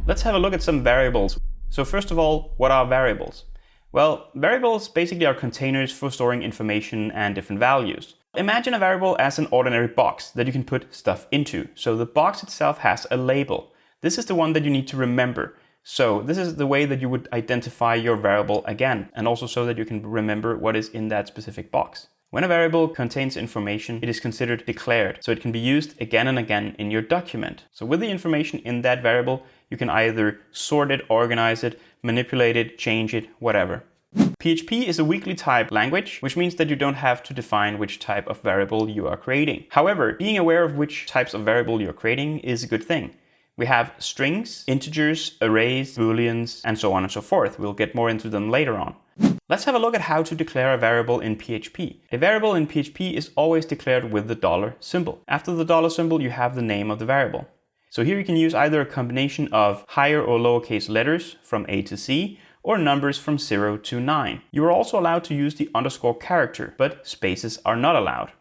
Let's have a look at some variables. So first of all, what are variables? Well, variables basically are containers for storing information and different values. Imagine a variable as an ordinary box that you can put stuff into. So the box itself has a label. This is the one that you need to remember. So this is the way that you would identify your variable again, and also so that you can remember what is in that specific box. When a variable contains information, it is considered declared, so it can be used again and again in your document. So with the information in that variable, you can either sort it, organize it, manipulate it, change it, whatever. PHP is a weakly typed language, which means that you don't have to define which type of variable you are creating. However, being aware of which types of variable you're creating is a good thing. We have strings, integers, arrays, booleans, and so on and so forth. We'll get more into them later on. Let's have a look at how to declare a variable in PHP. A variable in PHP is always declared with the dollar symbol. After the dollar symbol, you have the name of the variable. So here you can use either a combination of higher or lowercase letters from A to C, or numbers from 0 to 9. You are also allowed to use the underscore character, but spaces are not allowed.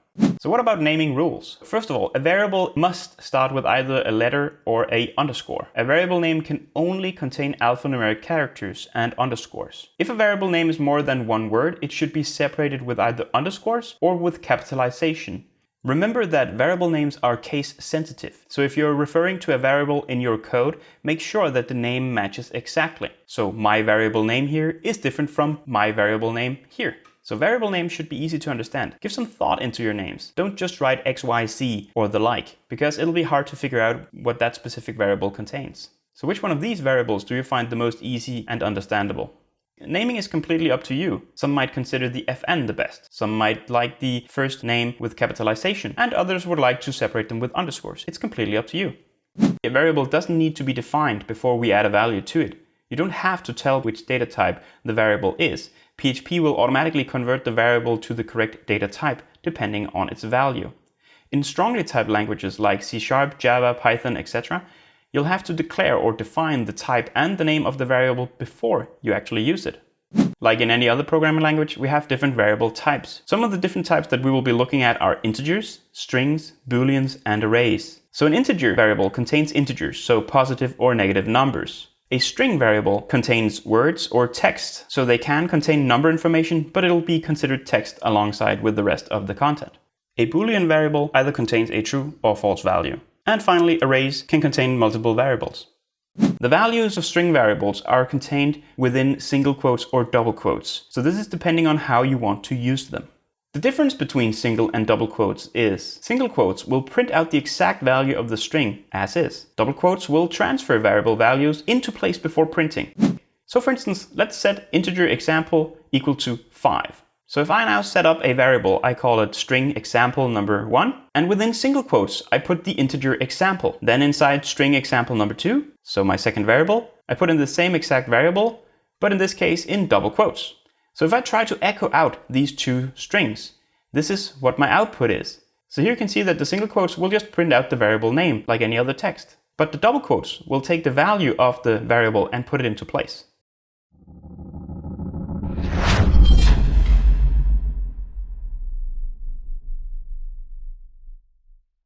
So what about naming rules? First of all, a variable must start with either a letter or a underscore. A variable name can only contain alphanumeric characters and underscores. If a variable name is more than one word, it should be separated with either underscores or with capitalization. Remember that variable names are case sensitive. So if you're referring to a variable in your code, make sure that the name matches exactly. So my variable name here is different from my variable name here. So variable names should be easy to understand. Give some thought into your names. Don't just write XYZ or the like, because it'll be hard to figure out what that specific variable contains. So which one of these variables do you find the most easy and understandable? Naming is completely up to you. Some might consider the FN the best. Some might like the first name with capitalization, and others would like to separate them with underscores. It's completely up to you. A variable doesn't need to be defined before we add a value to it. You don't have to tell which data type the variable is. PHP will automatically convert the variable to the correct data type depending on its value. In strongly typed languages like C#, Java, Python, etc., you'll have to declare or define the type and the name of the variable before you actually use it. Like in any other programming language, we have different variable types. Some of the different types that we will be looking at are integers, strings, booleans, and arrays. So an integer variable contains integers, so positive or negative numbers. A string variable contains words or text, so they can contain number information, but it'll be considered text alongside with the rest of the content. A boolean variable either contains a true or false value. And finally, arrays can contain multiple variables. The values of string variables are contained within single quotes or double quotes, so this is depending on how you want to use them. The difference between single and double quotes is single quotes will print out the exact value of the string as is. Double quotes will transfer variable values into place before printing. So for instance, let's set integer example equal to 5. So if I now set up a variable, I call it string example number 1, and within single quotes, I put the integer example. Then inside string example number 2, so my second variable, I put in the same exact variable, but in this case in double quotes. So if I try to echo out these two strings, this is what my output is. So here you can see that the single quotes will just print out the variable name like any other text. But the double quotes will take the value of the variable and put it into place.